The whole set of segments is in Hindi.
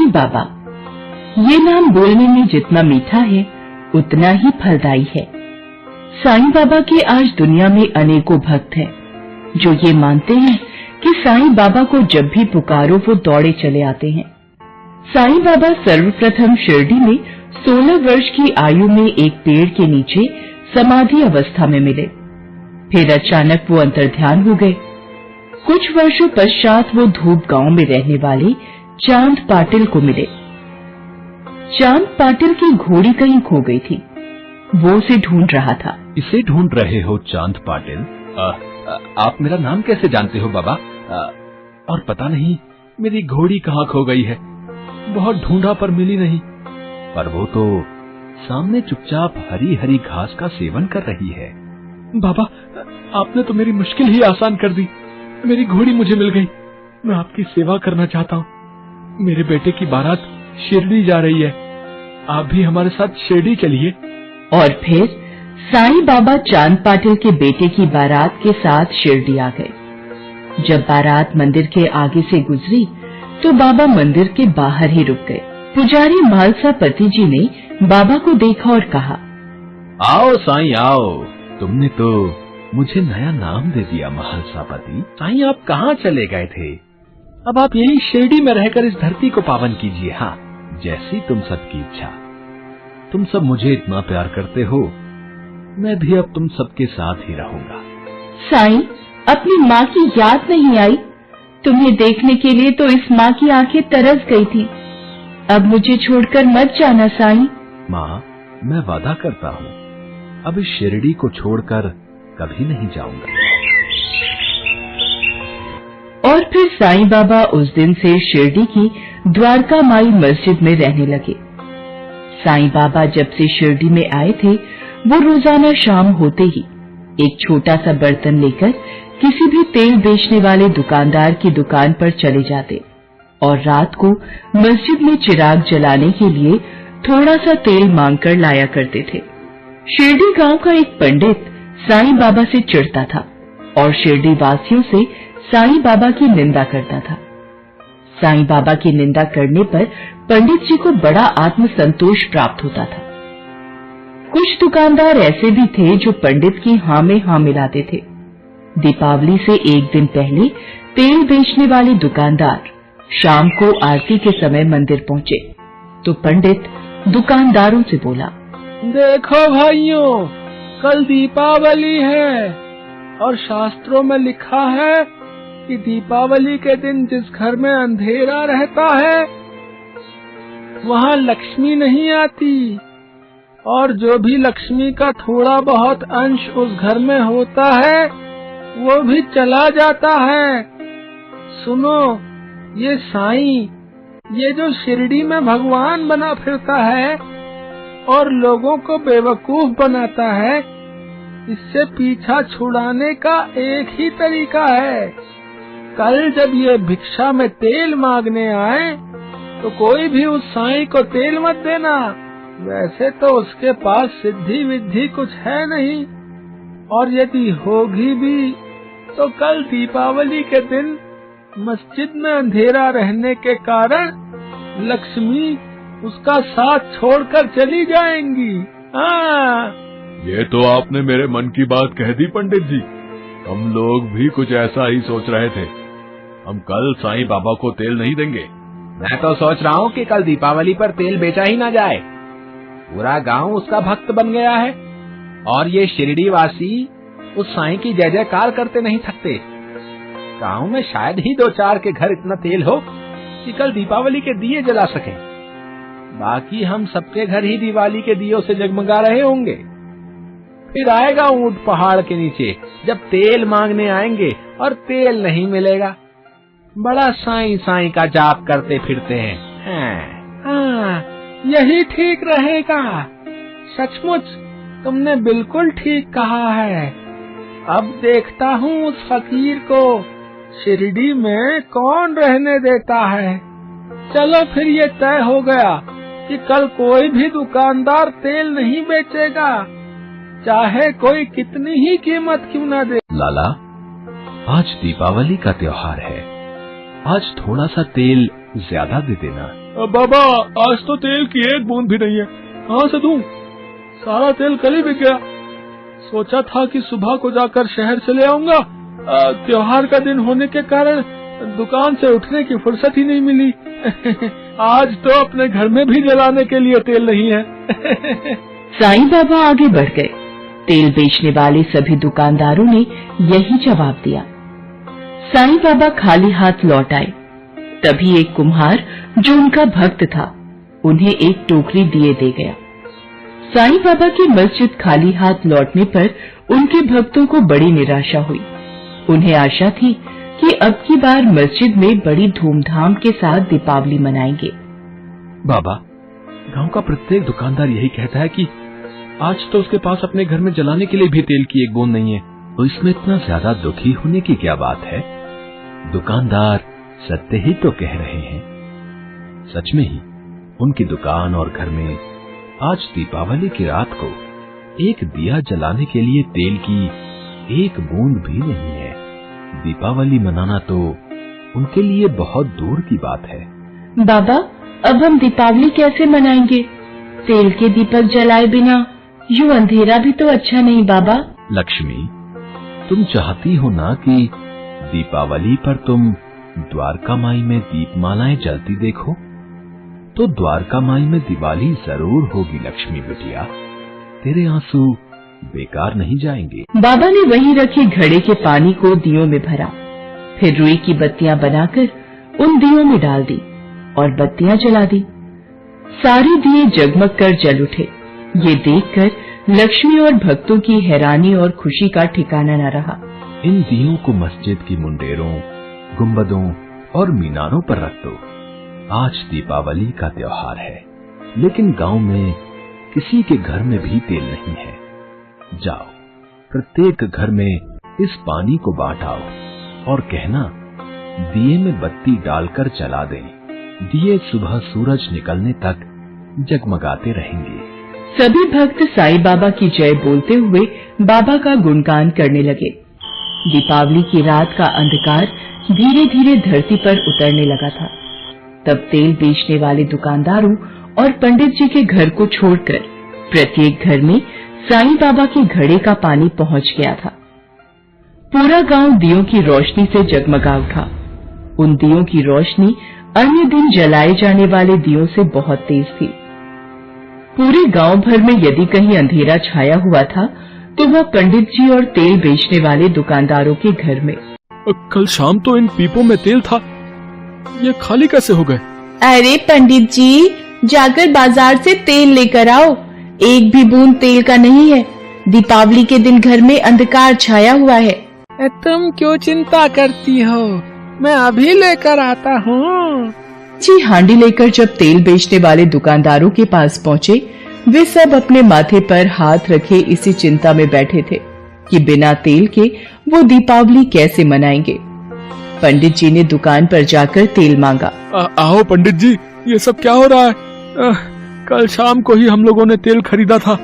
साईं बाबा, ये नाम बोलने में जितना मीठा है उतना ही फलदायी है। साईं बाबा के आज दुनिया में अनेकों भक्त हैं जो ये मानते हैं कि साईं बाबा को जब भी पुकारो वो दौड़े चले आते हैं। साईं बाबा सर्वप्रथम शिरडी में 16 वर्ष की आयु में एक पेड़ के नीचे समाधि अवस्था में मिले। फिर अचानक वो अंतर्ध्यान हो गए। कुछ वर्षों पश्चात वो धूप गांव में रहने वाले चांद पाटिल को मिले। चांद पाटिल की घोड़ी कहीं खो गई थी, वो उसे ढूंढ रहा था। इसे ढूंढ रहे हो चांद पाटिल? आप मेरा नाम कैसे जानते हो बाबा? और पता नहीं मेरी घोड़ी कहाँ खो गई है। बहुत ढूंढा पर मिली नहीं, पर वो तो सामने चुपचाप हरी हरी घास का सेवन कर रही है। बाबा, आपने तो मेरी मुश्किल ही आसान कर दी। मेरी घोड़ी मुझे मिल गई। मैं आपकी सेवा करना चाहता हूँ। मेरे बेटे की बारात शिरडी जा रही है, आप भी हमारे साथ शिरडी चलिए। और फिर साईं बाबा चांद पाटिल के बेटे की बारात के साथ शिरडी आ गए। जब बारात मंदिर के आगे से गुजरी तो बाबा मंदिर के बाहर ही रुक गए। पुजारी मालसा पति जी ने बाबा को देखा और कहा, आओ साईं आओ, तुमने तो मुझे नया नाम दे दिया महलसापति। साईं आप कहाँ चले गए थे? अब आप यही शिरडी में रहकर इस धरती को पावन कीजिए। हाँ, जैसी तुम सबकी इच्छा। तुम सब मुझे इतना प्यार करते हो, मैं भी अब तुम सबके साथ ही रहूंगा। साईं, अपनी माँ की याद नहीं आई? तुम्हें देखने के लिए तो इस माँ की आंखें तरस गई थी। अब मुझे छोड़कर मत जाना साईं। माँ, मैं वादा करता हूँ अब इस शिरडी को छोड़कर कभी नहीं जाऊंगा। और फिर साईं बाबा उस दिन से शिरडी की द्वारका माई मस्जिद में रहने लगे। साईं बाबा जब से शिरडी में आए थे वो रोजाना शाम होते ही एक छोटा सा बर्तन लेकर किसी भी तेल बेचने वाले दुकानदार की दुकान पर चले जाते और रात को मस्जिद में चिराग जलाने के लिए थोड़ा सा तेल मांगकर लाया करते थे। शिरडी गांव का एक पंडित साईं बाबा से चिढ़ता था और शिरडी वासियों से साईं बाबा की निंदा करता था। साईं बाबा की निंदा करने पर पंडित जी को बड़ा आत्मसंतोष प्राप्त होता था। कुछ दुकानदार ऐसे भी थे जो पंडित की हाँ में हाँ मिलाते थे। दीपावली से एक दिन पहले तेल बेचने वाले दुकानदार शाम को आरती के समय मंदिर पहुंचे तो पंडित दुकानदारों से बोला, देखो भाइयों, कल दीपावली है और शास्त्रों में लिखा है कि दीपावली के दिन जिस घर में अंधेरा रहता है वहाँ लक्ष्मी नहीं आती और जो भी लक्ष्मी का थोड़ा बहुत अंश उस घर में होता है वो भी चला जाता है। सुनो, ये साईं, ये जो शिरडी में भगवान बना फिरता है और लोगों को बेवकूफ बनाता है, इससे पीछा छुड़ाने का एक ही तरीका है। कल जब ये भिक्षा में तेल मांगने आए तो कोई भी उस साईं को तेल मत देना। वैसे तो उसके पास सिद्धि विद्धि कुछ है नहीं, और यदि होगी भी तो कल दीपावली के दिन मस्जिद में अंधेरा रहने के कारण लक्ष्मी उसका साथ छोड़कर चली जाएंगी। हाँ, ये तो आपने मेरे मन की बात कह दी पंडित जी। हम लोग भी कुछ ऐसा ही सोच रहे थे। हम कल साईं बाबा को तेल नहीं देंगे। मैं तो सोच रहा हूँ कि कल दीपावली पर तेल बेचा ही ना जाए। पूरा गांव उसका भक्त बन गया है और ये शिरडी वासी उस साईं की जय जयकार करते नहीं थकते। गांव में शायद ही 2-4 के घर इतना तेल हो कि कल दीपावली के दिए जला सके। बाकी हम सबके घर ही दिवाली के दियों से जगमगा रहे होंगे। फिर आएगा ऊंट पहाड़ के नीचे जब तेल मांगने आएंगे और तेल नहीं मिलेगा। बड़ा साईं साईं का जाप करते फिरते हैं। हाँ, यही ठीक रहेगा। सचमुच तुमने बिल्कुल ठीक कहा है। अब देखता हूँ उस फकीर को शिरडी में कौन रहने देता है। चलो फिर ये तय हो गया कि कल कोई भी दुकानदार तेल नहीं बेचेगा, चाहे कोई कितनी ही कीमत क्यों न दे। लाला, आज दीपावली का त्योहार है। आज थोड़ा सा तेल ज्यादा दे देना। बाबा, आज तो तेल की एक बूंद भी नहीं है, कहाँ से दूं? सारा तेल कल ही बिक गया। सोचा था कि सुबह को जाकर शहर से ले आऊंगा। त्योहार का दिन होने के कारण दुकान से उठने की फुर्सत ही नहीं मिली। आज तो अपने घर में भी जलाने के लिए तेल नहीं है। साईं बाबा आगे बढ़ गए। तेल बेचने वाले सभी दुकानदारों ने यही जवाब दिया। साईं बाबा खाली हाथ लौट आए। तभी एक कुम्हार जो उनका भक्त था, उन्हें एक टोकरी दिए दे गया। साईं बाबा की मस्जिद खाली हाथ लौटने पर उनके भक्तों को बड़ी निराशा हुई। उन्हें आशा थी कि अब की बार मस्जिद में बड़ी धूमधाम के साथ दीपावली मनाएंगे। बाबा, गांव का प्रत्येक दुकानदार यही कहता है कि आज तो उसके पास अपने घर में जलाने के लिए भी तेल की एक बूंद नहीं है। तो इसमें इतना ज्यादा दुखी होने की क्या बात है? दुकानदार सत्य ही तो कह रहे हैं। सच में ही उनकी दुकान और घर में आज दीपावली की रात को एक दिया जलाने के लिए तेल की एक बूंद भी नहीं है। दीपावली मनाना तो उनके लिए बहुत दूर की बात है। बाबा, अब हम दीपावली कैसे मनाएंगे? तेल के दीपक जलाए बिना यूं अंधेरा भी तो अच्छा नहीं बाबा। लक्ष्मी, तुम चाहती हो ना कि दीपावली पर तुम द्वारका माई में दीपमालाएं जलती देखो? तो द्वारका माई में दिवाली जरूर होगी लक्ष्मी बिटिया। तेरे आंसू बेकार नहीं जाएंगे। बाबा ने वहीं रखे घड़े के पानी को दियों में भरा, फिर रुई की बत्तियां बनाकर उन दियों में डाल दी और बत्तियां जला दी। सारे दिए जगमग कर जल उठे। ये देखकर लक्ष्मी और भक्तों की हैरानी और खुशी का ठिकाना न रहा। इन दियों को मस्जिद की मुंडेरों, गुंबदों और मीनारों पर रख दो। आज दीपावली का त्योहार है, लेकिन गांव में किसी के घर में भी तेल नहीं है। जाओ, प्रत्येक घर में इस पानी को बांट आओ और कहना दिए में बत्ती डालकर जला दें। दिए सुबह सूरज निकलने तक जगमगाते रहेंगे। सभी भक्त साईं बाबा की जय बोलते हुए बाबा का गुणगान करने लगे। दीपावली की रात का अंधकार धीरे धीरे धरती पर उतरने लगा था। तब तेल बेचने वाले दुकानदारों और पंडित जी के घर को छोड़कर प्रत्येक घर में साईं बाबा के घड़े का पानी पहुंच गया था। पूरा गांव दियों की रोशनी से जगमगा उठा। उन दियों की रोशनी अन्य दिन जलाए जाने वाले दियों से बहुत तेज थी। पूरे गांव भर में यदि कहीं अंधेरा छाया हुआ था तो वह पंडित जी और तेल बेचने वाले दुकानदारों के घर में। कल शाम तो इन पीपों में तेल था, ये खाली कैसे हो गए? अरे पंडित जी, जाकर बाजार से तेल लेकर आओ। एक भी बूंद तेल का नहीं है। दीपावली के दिन घर में अंधकार छाया हुआ है। तुम क्यों चिंता करती हो, मैं अभी लेकर आता हूँ। जी हांडी लेकर जब तेल बेचने वाले दुकानदारों के पास पहुँचे, वे सब अपने माथे पर हाथ रखे इसी चिंता में बैठे थे कि बिना तेल के वो दीपावली कैसे मनाएंगे। पंडित जी ने दुकान पर जाकर तेल मांगा। आओ पंडित जी, ये सब क्या हो रहा है? कल शाम को ही हम लोगों ने तेल खरीदा था,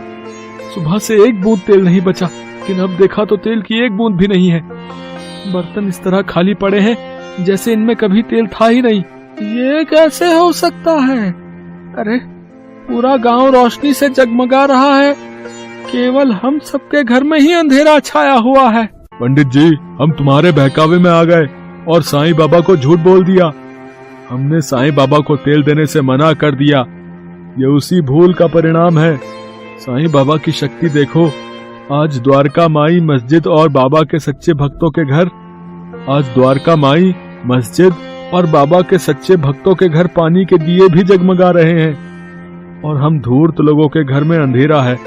सुबह से एक बूंद तेल नहीं बचा, लेकिन अब देखा तो तेल की एक बूंद भी नहीं है। बर्तन इस तरह खाली पड़े हैं जैसे इनमें कभी तेल था ही नहीं। ये कैसे हो सकता है? अरे पूरा गांव रोशनी से जगमगा रहा है, केवल हम सबके घर में ही अंधेरा छाया हुआ है। पंडित जी, हम तुम्हारे बहकावे में आ गए और साईं बाबा को झूठ बोल दिया। हमने साईं बाबा को तेल देने से मना कर दिया। ये उसी भूल का परिणाम है। साईं बाबा की शक्ति देखो, आज द्वारका माई, मस्जिद और बाबा के सच्चे भक्तों के घर, आज द्वारका माई, मस्जिद और बाबा के सच्चे भक्तों के घर पानी के दिए भी जगमगा रहे हैं और हम धूर्त लोगों के घर में अंधेरा है।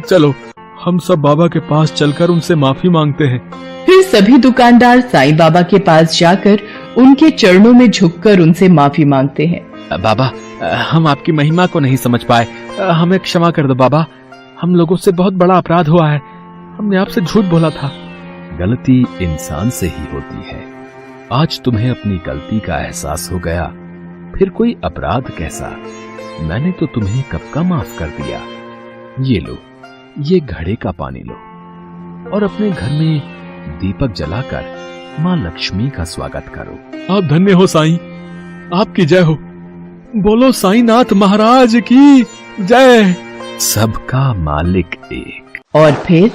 चलो हम सब बाबा के पास चलकर उनसे माफी मांगते हैं। फिर सभी दुकानदार साईं बाबा के पास जाकर उनके चरणों में झुककर उनसे माफी मांगते हैं। बाबा, हम आपकी महिमा को नहीं समझ पाए, हमें क्षमा कर दो बाबा। हम लोगों से बहुत बड़ा अपराध हुआ है, हमने आपसे झूठ बोला था। गलती इंसान से ही होती है। आज तुम्हें अपनी गलती का एहसास हो गया, फिर कोई अपराध कैसा? मैंने तो तुम्हें कब का माफ कर दिया। ये लो, ये घड़े का पानी लो और अपने घर में दीपक जलाकर माँ लक्ष्मी का स्वागत करो। आप धन्य हो साईं, आपकी जय हो। बोलो साईनाथ महाराज की जय। सबका मालिक एक। और फिर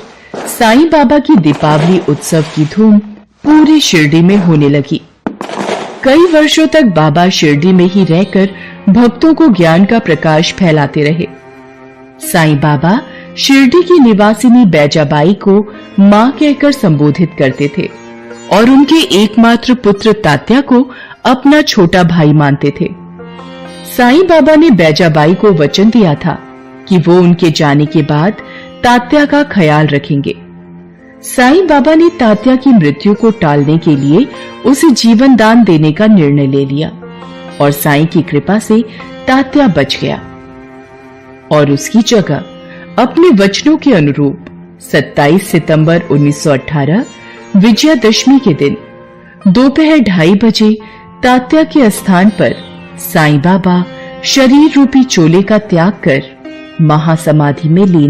साईं बाबा की दीपावली उत्सव की धूम पूरी शिरडी में होने लगी। कई वर्षों तक बाबा शिरडी में ही रहकर भक्तों को ज्ञान का प्रकाश फैलाते रहे। साईं बाबा शिरडी की निवासिनी बैजाबाई को मां कहकर संबोधित करते थे और उनके एकमात्र पुत्र तात्या को अपना छोटा भाई मानते थे। साईं बाबा ने बैजाबाई को वचन दिया था कि वो उनके जाने के बाद तात्या का ख्याल रखेंगे। साईं बाबा ने तात्या की मृत्यु को टालने के लिए उसे जीवन दान देने का निर्णय ले लिया और साईं की कृपा से तात्या बच गया और उसकी जगह अपने वचनों के अनुरूप 27 सितंबर 1918 विजयादशमी के दिन दोपहर 2:30 बजे तात्या के स्थान पर साईं बाबा शरीर रूपी चोले का त्याग कर महासमाधि में लीन